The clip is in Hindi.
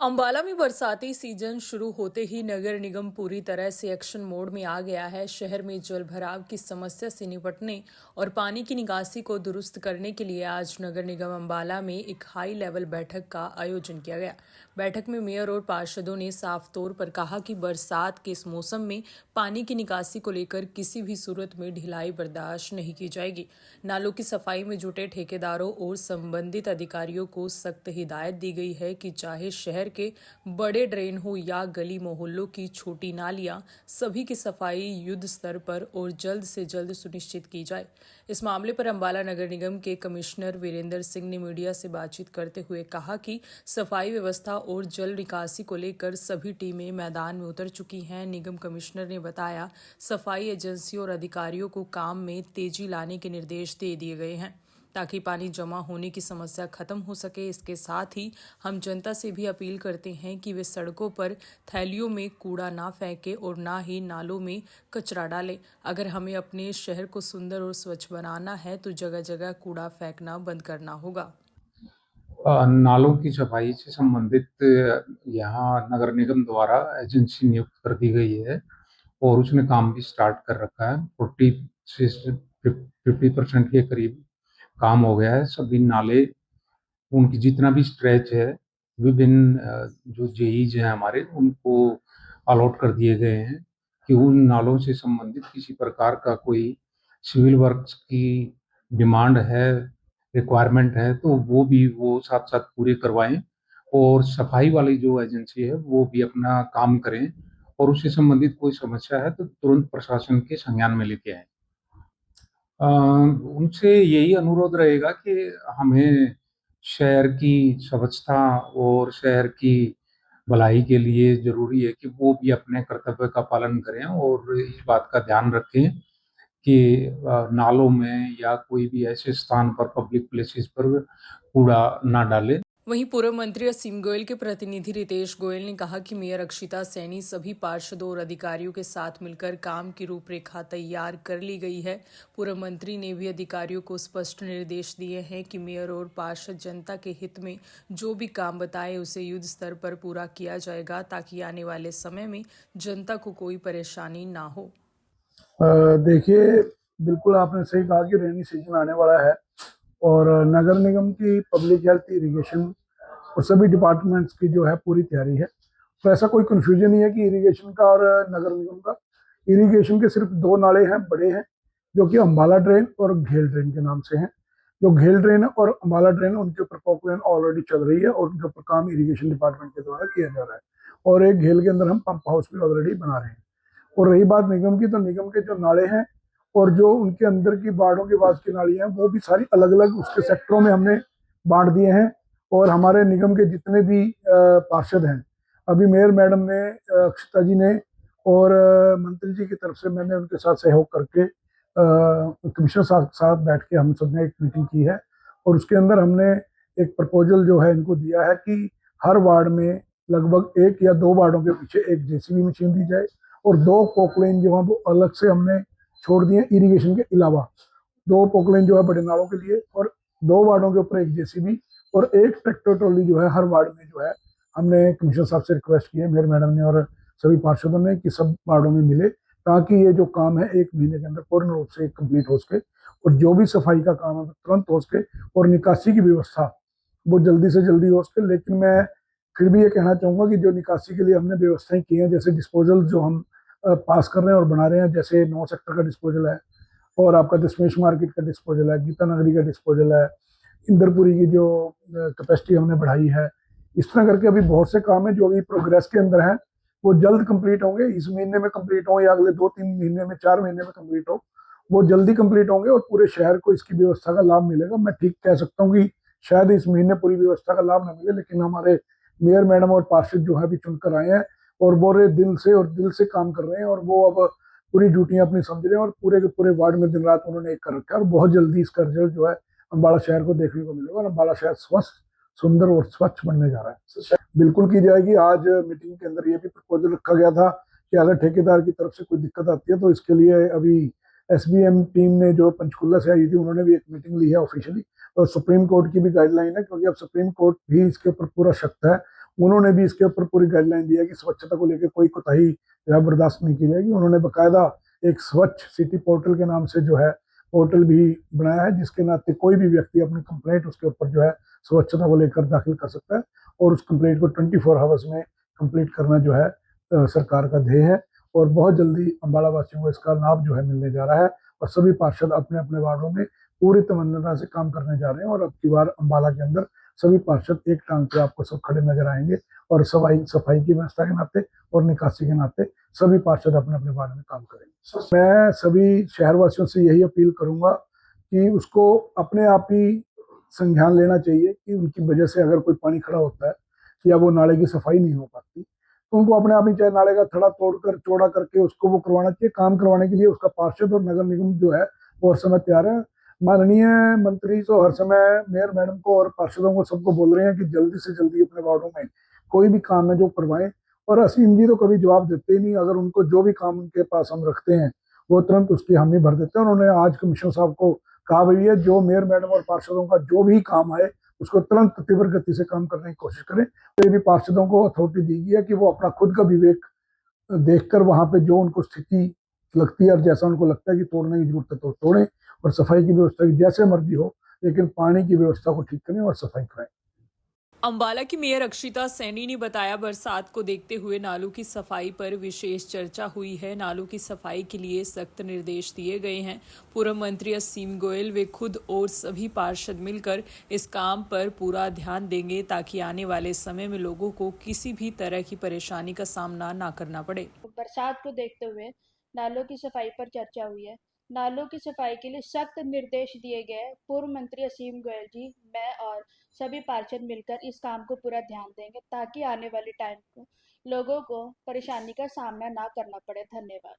अंबाला में बरसाती सीजन शुरू होते ही नगर निगम पूरी तरह से एक्शन मोड में आ गया है। शहर में जल भराव की समस्या से निपटने और पानी की निकासी को दुरुस्त करने के लिए आज नगर निगम अंबाला में एक हाई लेवल बैठक का आयोजन किया गया। बैठक में मेयर और पार्षदों ने साफ तौर पर कहा कि बरसात के इस मौसम में पानी की निकासी को लेकर किसी भी सूरत में ढिलाई बर्दाश्त नहीं की जाएगी। नालों की सफाई में जुटे ठेकेदारों और संबंधित अधिकारियों को सख्त हिदायत दी गई है कि चाहे शहर के बड़े ड्रेन हो या गली मोहल्लों की छोटी नालियां, सभी की सफाई युद्ध स्तर पर और जल्द से जल्द सुनिश्चित की जाए। इस मामले पर अंबाला नगर निगम के कमिश्नर वीरेंद्र सिंह ने मीडिया से बातचीत करते हुए कहा कि सफाई व्यवस्था और जल निकासी को लेकर सभी टीमें मैदान में उतर चुकी हैं। निगम कमिश्नर ने बताया, सफाई एजेंसियों और अधिकारियों को काम में तेजी लाने के निर्देश दे दिए गए हैं ताकि पानी जमा होने की समस्या खत्म हो सके। इसके साथ ही हम जनता से भी अपील करते हैं कि वे सड़कों पर थैलियों में कूड़ा ना फेंके और ना ही नालों में कचरा डालें। अगर हमें अपने शहर को सुंदर और स्वच्छ बनाना है तो जगह जगह कूड़ा फेंकना बंद करना होगा। नालों की सफाई से संबंधित यहाँ नगर निगम द्वारा एजेंसी नियुक्त कर दी गई है और उसने काम भी स्टार्ट कर रखा है। 40 से 50% के करीब काम हो गया है। सभी नाले, उनकी जितना भी स्ट्रेच है, विभिन्न जो जेईज हैं हमारे, उनको अलॉट कर दिए गए हैं कि उन नालों से संबंधित किसी प्रकार का कोई सिविल वर्क्स की डिमांड है, रिक्वायरमेंट है, तो वो साथ साथ पूरे करवाएं और सफाई वाली जो एजेंसी है वो भी अपना काम करें और उससे संबंधित कोई समस्या है तो तुरंत प्रशासन के संज्ञान में लेके आए। उनसे यही अनुरोध रहेगा कि हमें शहर की स्वच्छता और शहर की भलाई के लिए जरूरी है कि वो भी अपने कर्तव्य का पालन करें और इस बात का ध्यान रखें कि नालों में या कोई भी ऐसे स्थान पर, पब्लिक प्लेसेस पर कूड़ा ना डालें। वहीं पूर्व मंत्री असीम गोयल के प्रतिनिधि रितेश गोयल ने कहा कि मेयर अक्षिता सैनी सभी पार्षदों और अधिकारियों के साथ मिलकर काम की रूपरेखा तैयार कर ली गई है। पूर्व मंत्री ने भी अधिकारियों को स्पष्ट निर्देश दिए हैं कि मेयर और पार्षद जनता के हित में जो भी काम बताए उसे युद्ध स्तर पर पूरा किया जाएगा ताकि आने वाले समय में जनता को कोई परेशानी ना हो। देखिए, बिल्कुल आपने सही कहा कि रेनी सीजन आने वाला है और नगर निगम की पब्लिक हेल्थ, इरिगेशन और सभी डिपार्टमेंट्स की जो है पूरी तैयारी है। तो ऐसा कोई कंफ्यूजन नहीं है कि इरिगेशन का और नगर निगम का। इरिगेशन के सिर्फ दो नाले हैं, बड़े हैं, जो कि अम्बाला ड्रेन और घेल ड्रेन के नाम से हैं। जो घेल ड्रेन और अम्बाला ड्रेन, उनके ऊपर पॉपुलेन ऑलरेडी चल रही है और उनके ऊपर काम इरिगेशन डिपार्टमेंट के द्वारा किया जा रहा है। और एक घेल के अंदर हम पंप हाउस भी ऑलरेडी बना रहे हैं। और रही बात निगम की, तो निगम के जो नाले हैं और जो उनके अंदर की बाढ़ों के बाद की नालियां हैं, वो भी सारी अलग अलग उसके सेक्टरों में हमने बांट दिए हैं। और हमारे निगम के जितने भी पार्षद हैं, अभी मेयर मैडम ने, अक्षता जी ने और मंत्री जी की तरफ से मैंने उनके साथ सहयोग करके कमिश्नर साथ बैठ के हम सब ने एक मीटिंग की है और उसके अंदर हमने एक प्रपोजल जो है इनको दिया है कि हर वार्ड में लगभग एक या दो वार्डों के पीछे एक जेसीबी मशीन दी जाए और दो पोकलेन जो है वो अलग से हमने छोड़ दिए इरिगेशन के अलावा। दो पोकलेन जो है बड़े नालों के लिए और दो वार्डों के ऊपर एक जेसीबी और एक ट्रैक्टर ट्रॉली जो है हर वार्ड में जो है हमने कमिश्नर साहब से रिक्वेस्ट की है, मेयर मैडम ने और सभी पार्षदों ने, कि सब वार्डों में मिले ताकि ये जो काम है 1 महीने के अंदर पूर्ण रूप से कंप्लीट हो सके और जो भी सफाई का काम है तुरंत हो सके और निकासी की व्यवस्था वो जल्दी से जल्दी हो सके। लेकिन मैं फिर भी ये कहना चाहूँगा कि जो निकासी के लिए हमने व्यवस्थाएं की हैं, जैसे डिस्पोजल जो हम पास कर रहे हैं और बना रहे हैं, जैसे 9 सेक्टर का डिस्पोजल है और आपका दशमेश मार्केट का डिस्पोजल है, गीता नगरी का डिस्पोजल है, इंदरपुरी की जो कैपेसिटी हमने बढ़ाई है, इस तरह करके अभी बहुत से काम है जो अभी प्रोग्रेस के अंदर है। वो जल्द कंप्लीट होंगे, इस महीने में कंप्लीट हो या अगले 2-3 महीने में, 4 महीने में कंप्लीट हो, वो जल्दी कंप्लीट होंगे और पूरे शहर को इसकी व्यवस्था का लाभ मिलेगा। मैं ठीक कह सकता हूँ कि शायद इस महीने पूरी व्यवस्था का लाभ न मिले, लेकिन हमारे मेयर मैडम और पार्षद जो है अभी चुनकर आए हैं और वो दिल से काम कर रहे हैं और वो अब पूरी ड्यूटियां अपनी समझ रहे हैं और पूरे के पूरे वार्ड में दिन रात उन्होंने एक कर रखा है और बहुत जल्दी इसका रिजल्ट जो है अम्बाला शहर को देखने को मिलेगा और अम्बाला शहर स्वस्थ, सुंदर और स्वच्छ बनने जा रहा है। बिल्कुल की जाएगी। आज मीटिंग के अंदर ये भी प्रपोजल रखा गया था कि अगर ठेकेदार की तरफ से कोई दिक्कत आती है तो इसके लिए अभी एसबीएम टीम ने जो पंचकुला से आई थी, उन्होंने भी एक मीटिंग ली है ऑफिशियली और सुप्रीम कोर्ट की भी गाइडलाइन है, क्योंकि अब सुप्रीम कोर्ट भी इसके ऊपर पूरा सख्त है। उन्होंने भी इसके ऊपर पूरी गाइडलाइन दी है कि स्वच्छता को लेकर कोई कोताही जो है बर्दाश्त नहीं की जाएगी। उन्होंने बाकायदा एक स्वच्छ सिटी पोर्टल के नाम से जो है पोर्टल भी बनाया है, जिसके नाते कोई भी व्यक्ति अपनी कंप्लेंट उसके ऊपर जो है स्वच्छता को लेकर दाखिल कर सकता है, और उस कंप्लेंट को 24 आवर्स में कंप्लीट करना जो है सरकार का ध्येय है। और बहुत जल्दी अम्बाला वासियों को इसका लाभ जो है मिलने जा रहा है, और सभी पार्षद अपने अपने वार्डों में पूरी तमन्ना से काम करने जा रहे हैं। और अब की बार अम्बाला के अंदर सभी पार्षद एक टांग पे आपको सब खड़े नजर आएंगे, और सफाई की व्यवस्था के नाते और निकासी के नाते सभी पार्षद अपने अपने वार्ड में काम करेंगे। मैं सभी शहरवासियों से यही अपील करूंगा कि उसको अपने आप ही संज्ञान लेना चाहिए कि उनकी वजह से अगर कोई पानी खड़ा होता है या वो नाले की सफाई नहीं हो पाती, तो उनको अपने आप ही चाहे नाले का थड़ा तोड़कर चौड़ा करके उसको वो करवाना चाहिए। काम करवाने के लिए उसका पार्षद और नगर निगम जो है वो हर समय तैयार है। माननीय मंत्री तो हर समय मेयर मैडम को और पार्षदों को सबको बोल रहे हैं कि जल्दी से जल्दी अपने वार्डों में कोई भी काम है जो करवाएं। और असीम जी तो कभी जवाब देते ही नहीं, अगर उनको जो भी काम उनके पास हम रखते हैं वो तुरंत उसकी हामी भर देते हैं। उन्होंने आज कमिश्नर साहब को कहा भैया जो मेयर मैडम और पार्षदों का जो भी काम आए उसको तुरंत तीव्र गति से काम करने की कोशिश करें। तो ये भी पार्षदों को अथॉरिटी दी गई है कि वो अपना खुद का विवेक देखकर वहां पे जो उनको स्थिति लगती है और जैसा उनको लगता है कि तोड़ने की जरूरत है तो तोड़ें, और सफाई की व्यवस्था की जैसे मर्जी हो, लेकिन पानी की व्यवस्था को ठीक करें और सफाई कराएं। अम्बाला की मेयर अक्षिता सैनी ने बताया, बरसात को देखते हुए नालों की सफाई पर विशेष चर्चा हुई है। नालों की सफाई के लिए सख्त निर्देश दिए गए हैं। पूर्व मंत्री असीम गोयल वे खुद और सभी पार्षद मिलकर इस काम पर पूरा ध्यान देंगे ताकि आने वाले समय में लोगों को किसी भी तरह की परेशानी का सामना ना करना पड़े। बरसात को देखते हुए नालों की सफाई पर चर्चा हुई है। नालों की सफाई के लिए सख्त निर्देश दिए गए हैं। पूर्व मंत्री असीम गोयल जी, मैं और सभी पार्षद मिलकर इस काम को पूरा ध्यान देंगे ताकि आने वाले टाइम को लोगों को परेशानी का सामना ना करना पड़े। धन्यवाद।